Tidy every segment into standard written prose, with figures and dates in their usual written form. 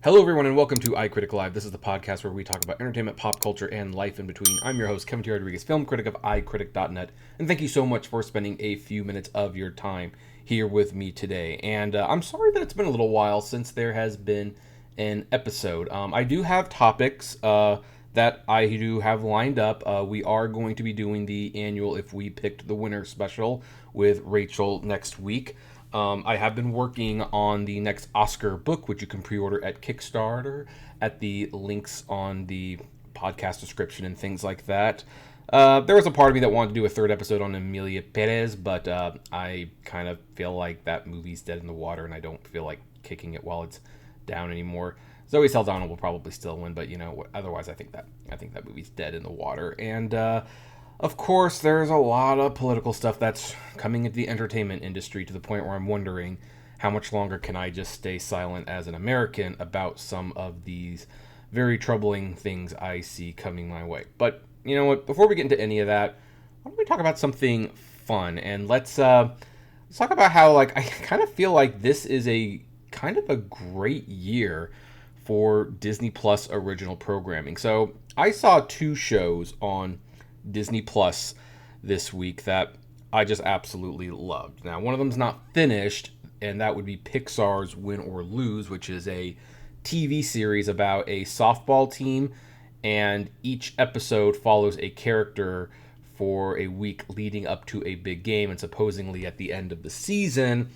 Hello, everyone, and welcome to iCritic Live. This is the podcast where we talk about entertainment, pop culture, and life in between. I'm your host, Kevin T. Rodriguez, film critic of iCritic.net, and thank you so much for spending a few minutes of your time here with me today. And I'm sorry that it's been a little while since there has been an episode. I do have topics that I do have lined up. We are going to be doing the annual If We Picked the Winner special with Rachel next week. I have been working on the next Oscar book, which you can pre-order at Kickstarter at the links on the podcast description and things like that. There was a part of me that wanted to do a third episode on Emilia Perez, but I kind of feel like that movie's dead in the water, and I don't feel like kicking it while it's down anymore. Zoe Saldana will probably still win, but otherwise I think that movie's dead in the water. And of course, there's a lot of political stuff that's coming into the entertainment industry to the point where I'm wondering how much longer can I just stay silent as an American about some of these very troubling things I see coming my way. But you know what? Before we get into any of that, why don't we talk about something fun? And let's talk about how I kind of feel like this is a kind of a great year for Disney Plus original programming. So I saw two shows on Disney Plus this week that I just absolutely loved. Now, one of them's not finished, and that would be Pixar's Win or Lose, which is a TV series about a softball team, and each episode follows a character for a week leading up to a big game, and supposedly at the end of the season,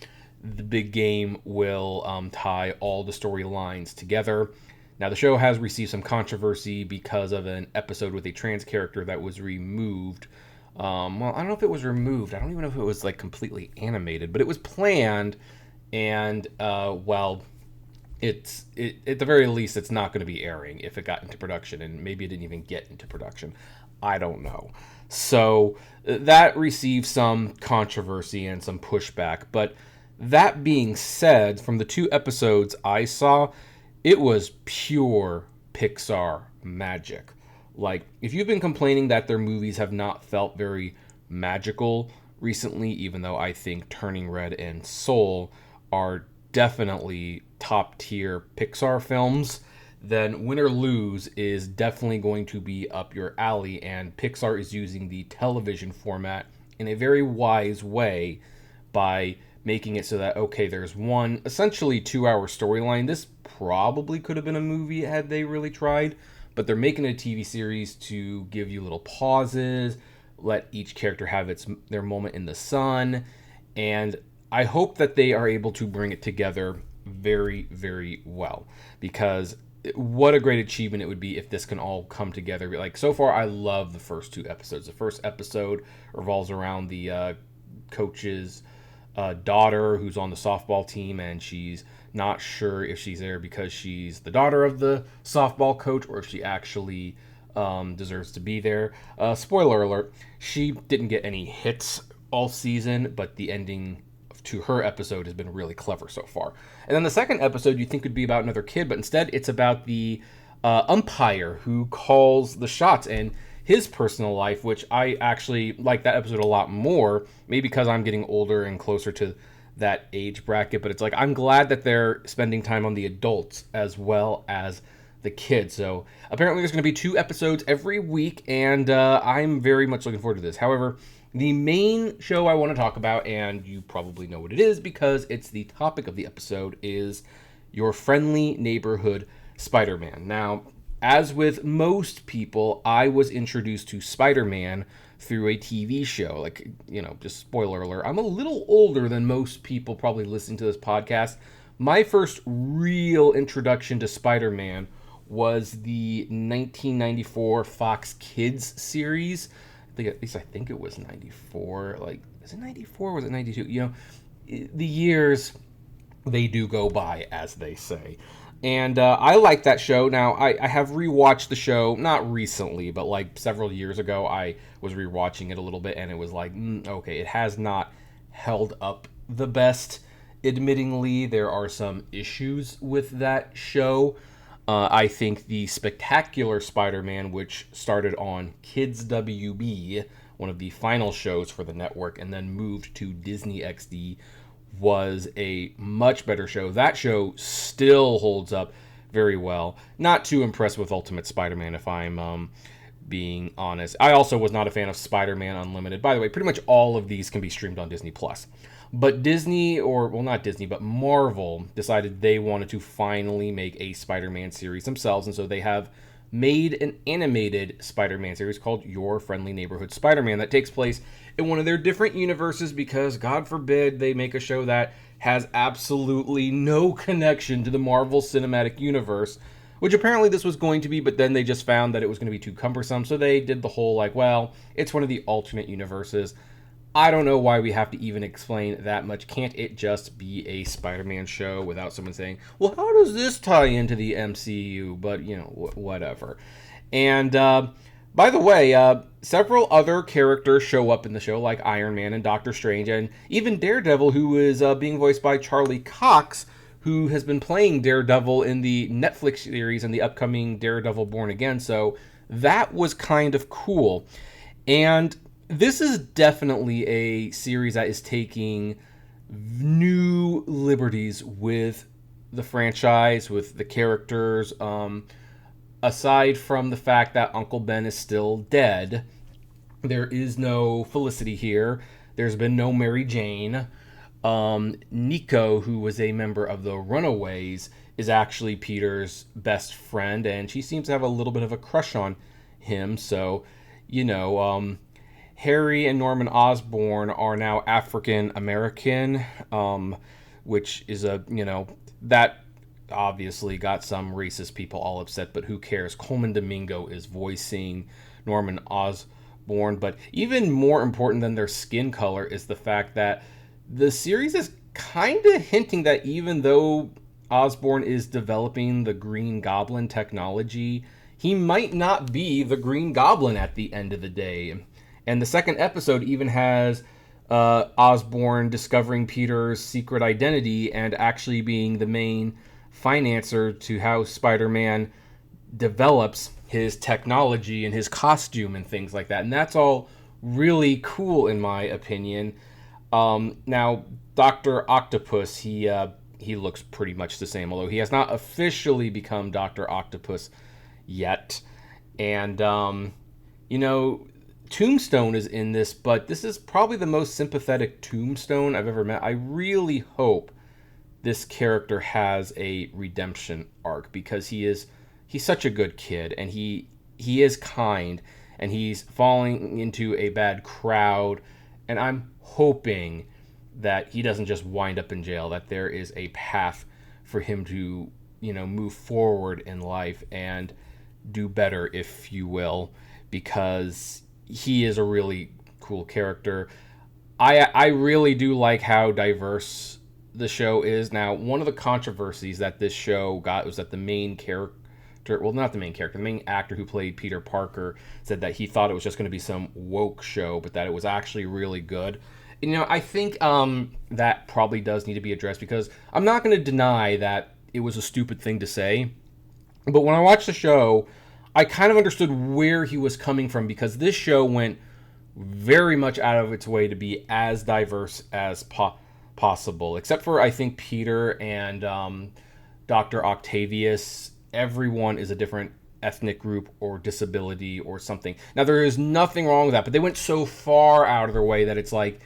the big game will tie all the storylines together. Now, the show has received some controversy because of an episode with a trans character that was removed. Well, I don't know if it was removed. I don't even know if it was completely animated, but it was planned, and at the very least, it's not going to be airing if it got into production, and maybe it didn't even get into production. I don't know. So that received some controversy and some pushback. But that being said, from the two episodes I saw, it was pure Pixar magic. If you've been complaining that their movies have not felt very magical recently, even though I think Turning Red and Soul are definitely top tier Pixar films, then Win or Lose is definitely going to be up your alley, and Pixar is using the television format in a very wise way by making it so that, okay, there's one essentially 2-hour storyline. This probably could have been a movie had they really tried, but they're making a TV series to give you little pauses, let each character have their moment in the sun, and I hope that they are able to bring it together very, very well, because what a great achievement it would be if this can all come together. So far, I love the first two episodes. The first episode revolves around the coach's daughter who's on the softball team, and she's not sure if she's there because she's the daughter of the softball coach or if she actually deserves to be there. Spoiler alert, she didn't get any hits all season, but the ending to her episode has been really clever so far. And then the second episode you think would be about another kid, but instead it's about the umpire who calls the shots and his personal life, which I actually like that episode a lot more, maybe because I'm getting older and closer to that age bracket, but it's I'm glad that they're spending time on the adults as well as the kids. So apparently there's going to be 2 episodes every week, and I'm very much looking forward to this. However, the main show I want to talk about, and you probably know what it is because it's the topic of the episode, is Your Friendly Neighborhood Spider-Man. Now, as with most people, I was introduced to Spider-Man through a TV show. Just spoiler alert, I'm a little older than most people probably listening to this podcast. My first real introduction to Spider-Man was the 1994 Fox Kids series. I think it was 94. Is it 94 or was it 92? The years, they do go by, as they say. And I like that show. Now, I have rewatched the show, not recently, but several years ago, I was rewatching it a little bit, and it was okay, it has not held up the best. Admittingly, there are some issues with that show. I think the Spectacular Spider-Man, which started on Kids WB, one of the final shows for the network, and then moved to Disney XD, was a much better show. That show still holds up very well. Not too impressed with Ultimate Spider-Man, if I'm being honest. I also was not a fan of Spider-Man Unlimited. By the way, pretty much all of these can be streamed on Disney Plus. But Disney, or well, not Disney, but Marvel decided they wanted to finally make a Spider-Man series themselves, and so they have made an animated Spider-Man series called Your Friendly Neighborhood Spider-Man that takes place in one of their different universes, because God forbid they make a show that has absolutely no connection to the Marvel Cinematic Universe, which apparently this was going to be, but then they just found that it was going to be too cumbersome, so they did the whole, like, well, it's one of the alternate universes. I don't know why we have to even explain that much. Can't it just be a Spider-Man show without someone saying, well, how does this tie into the MCU? But, you know, whatever. And, by the way, several other characters show up in the show, like Iron Man and Doctor Strange, and even Daredevil, who is being voiced by Charlie Cox, who has been playing Daredevil in the Netflix series and the upcoming Daredevil Born Again. So that was kind of cool. And this is definitely a series that is taking new liberties with the franchise, with the characters. Aside from the fact that Uncle Ben is still dead, there is no Felicity here. There's been no Mary Jane. Nico, who was a member of the Runaways, is actually Peter's best friend, and she seems to have a little bit of a crush on him. So, you know, Harry and Norman Osborn are now African American, which is that obviously got some racist people all upset, but who cares? Coleman Domingo is voicing Norman Osborn. But even more important than their skin color is the fact that the series is kind of hinting that even though Osborn is developing the Green Goblin technology, he might not be the Green Goblin at the end of the day. And the second episode even has Osborn discovering Peter's secret identity and actually being the main financer to how Spider-Man develops his technology and his costume and things like that. And that's all really cool in my opinion. Now, Dr. Octopus, he looks pretty much the same, although he has not officially become Dr. Octopus yet. And, Tombstone is in this, but this is probably the most sympathetic Tombstone I've ever met. I really hope this character has a redemption arc, because he's such a good kid, and he is kind, and he's falling into a bad crowd, and I'm hoping that he doesn't just wind up in jail, that there is a path for him to, move forward in life and do better, if you will, because he is a really cool character. I really do like how diverse the show is. Now, one of the controversies that this show got was that the main character, well, not the main character, the main actor who played Peter Parker said that he thought it was just going to be some woke show, but that it was actually really good. And, I think that probably does need to be addressed, because I'm not going to deny that it was a stupid thing to say. But when I watched the show, I kind of understood where he was coming from, because this show went very much out of its way to be as diverse as possible. Except for, I think, Peter and Dr. Octavius. Everyone is a different ethnic group or disability or something. Now, there is nothing wrong with that, but they went so far out of their way that it's like,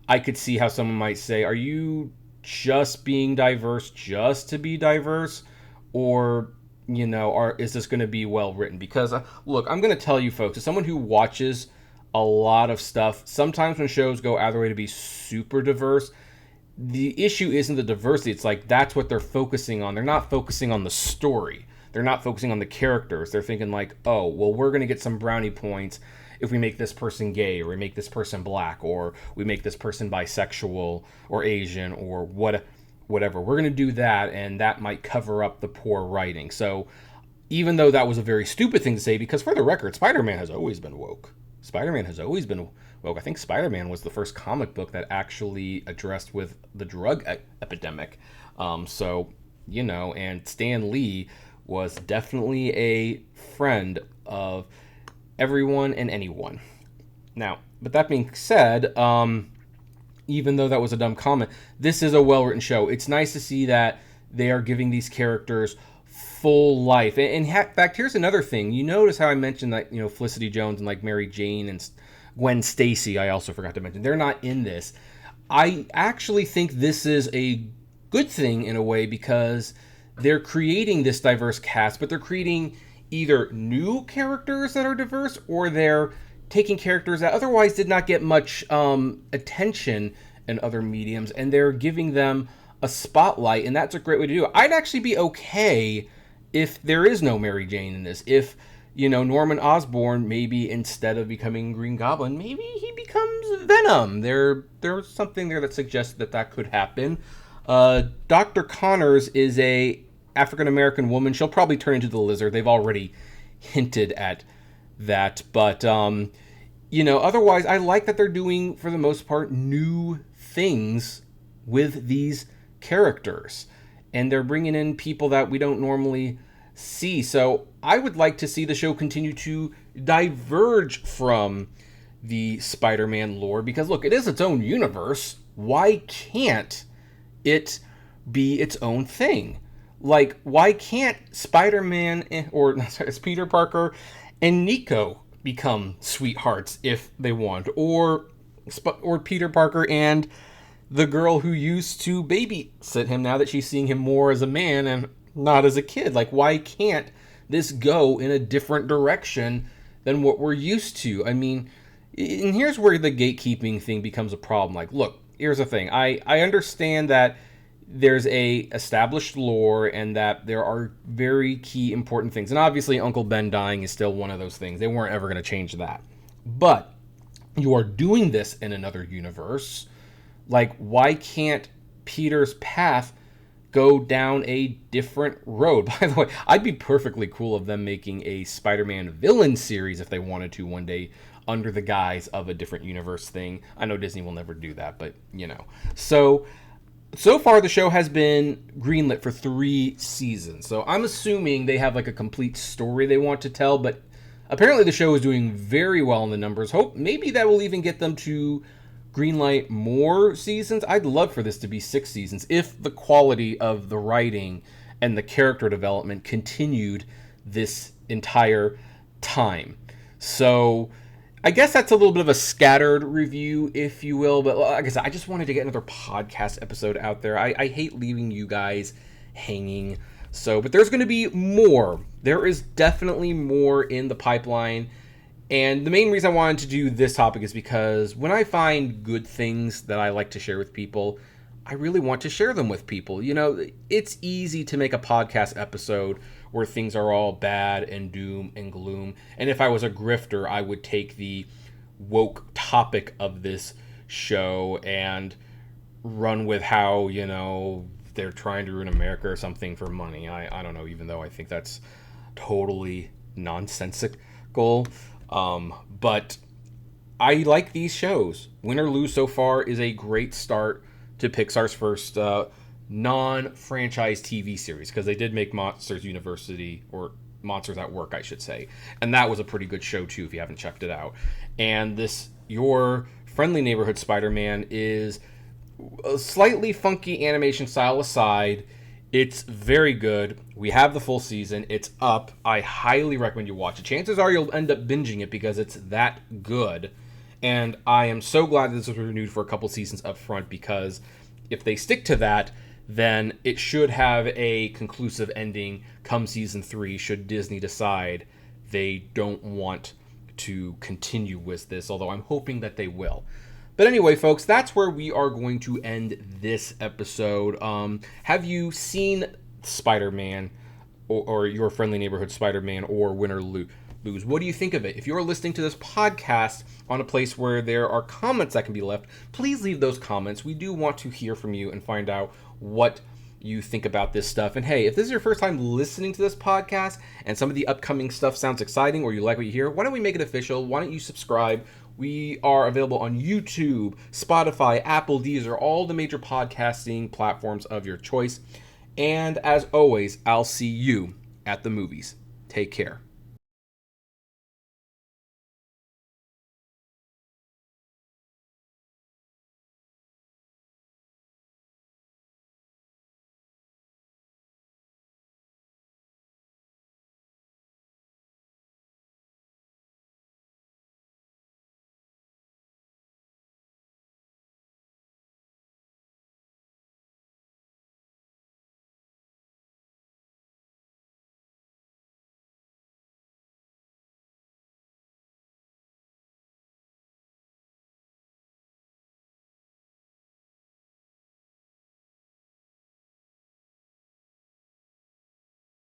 I could see how someone might say, are you just being diverse just to be diverse? Or, is this going to be well written? Because, look, I'm going to tell you folks, as someone who watches a lot of stuff, sometimes when shows go out of their way to be super diverse, the issue isn't the diversity. It's like, that's what they're focusing on. They're not focusing on the story. They're not focusing on the characters. They're thinking like, oh, well, we're going to get some brownie points if we make this person gay, or we make this person black, or we make this person bisexual or Asian or whatever. We're going to do that, and that might cover up the poor writing. So even though that was a very stupid thing to say, because for the record, Spider-Man has always been woke. Spider-Man has always been woke. I think Spider-Man was the first comic book that actually addressed with the drug epidemic. And Stan Lee was definitely a friend of everyone and anyone. Now, but that being said, even though that was a dumb comment, this is a well-written show. It's nice to see that they are giving these characters full life. And in fact, here's another thing. You notice how I mentioned that, Felicity Jones and like Mary Jane and Gwen Stacy, I also forgot to mention. They're not in this. I actually think this is a good thing in a way because they're creating this diverse cast, but they're creating either new characters that are diverse or they're taking characters that otherwise did not get much attention in other mediums and they're giving them a spotlight, and that's a great way to do it. I'd actually be okay if there is no Mary Jane in this. If, Norman Osborn, maybe instead of becoming Green Goblin, maybe he becomes Venom. There's something there that suggests that could happen. Dr. Connors is a African-American woman. She'll probably turn into the Lizard. They've already hinted at that. But, otherwise, I like that they're doing, for the most part, new things with these characters. And they're bringing in people that we don't normally see. So I would like to see the show continue to diverge from the Spider-Man lore. Because, look, it is its own universe. Why can't it be its own thing? Like, why can't Spider-Man, or Peter Parker and Nico become sweethearts if they want? Or Peter Parker and the girl who used to babysit him, now that she's seeing him more as a man and not as a kid. Like, why can't this go in a different direction than what we're used to? I mean, and here's where the gatekeeping thing becomes a problem. Like, look, here's the thing. I understand that there's a established lore and that there are very key important things. And obviously Uncle Ben dying is still one of those things. They weren't ever going to change that. But you are doing this in another universe. Like, why can't Peter's path go down a different road? By the way, I'd be perfectly cool of them making a Spider-Man villain series if they wanted to one day under the guise of a different universe thing. I know Disney will never do that, but, So far, the show has been greenlit for 3 seasons. So I'm assuming they have like a complete story they want to tell, but apparently the show is doing very well in the numbers. Hope maybe that will even get them to greenlight more seasons. I'd love for this to be 6 seasons if the quality of the writing and the character development continued this entire time. So I guess that's a little bit of a scattered review, if you will. But like I said, I just wanted to get another podcast episode out there. I hate leaving you guys hanging. But there's going to be more. There is definitely more in the pipeline. And the main reason I wanted to do this topic is because when I find good things that I like to share with people, I really want to share them with people. It's easy to make a podcast episode where things are all bad and doom and gloom. And if I was a grifter, I would take the woke topic of this show and run with how, they're trying to ruin America or something for money. I don't know, even though I think that's totally nonsensical. But I like these shows. Win or Lose so far is a great start to Pixar's first non-franchise TV series, because they did make Monsters University, or Monsters at Work, I should say. And that was a pretty good show, too, if you haven't checked it out. And this Your Friendly Neighborhood Spider-Man is a slightly funky animation style aside. It's very good. We have the full season. It's up. I highly recommend you watch it. Chances are you'll end up binging it because it's that good. And I am so glad that this was renewed for a couple seasons up front, because if they stick to that, then it should have a conclusive ending come season 3, should Disney decide they don't want to continue with this, although I'm hoping that they will. But anyway, folks, that's where we are going to end this episode. Have you seen Spider-Man or Your Friendly Neighborhood Spider-Man or Win or Lose? What do you think of it? If you're listening to this podcast on a place where there are comments that can be left, please leave those comments. We do want to hear from you and find out what you think about this stuff. And hey, if this is your first time listening to this podcast and some of the upcoming stuff sounds exciting or you like what you hear, why don't we make it official? Why don't you subscribe? We are available on YouTube, Spotify, Apple, Deezer, all the major podcasting platforms of your choice. And as always, I'll see you at the movies. Take care.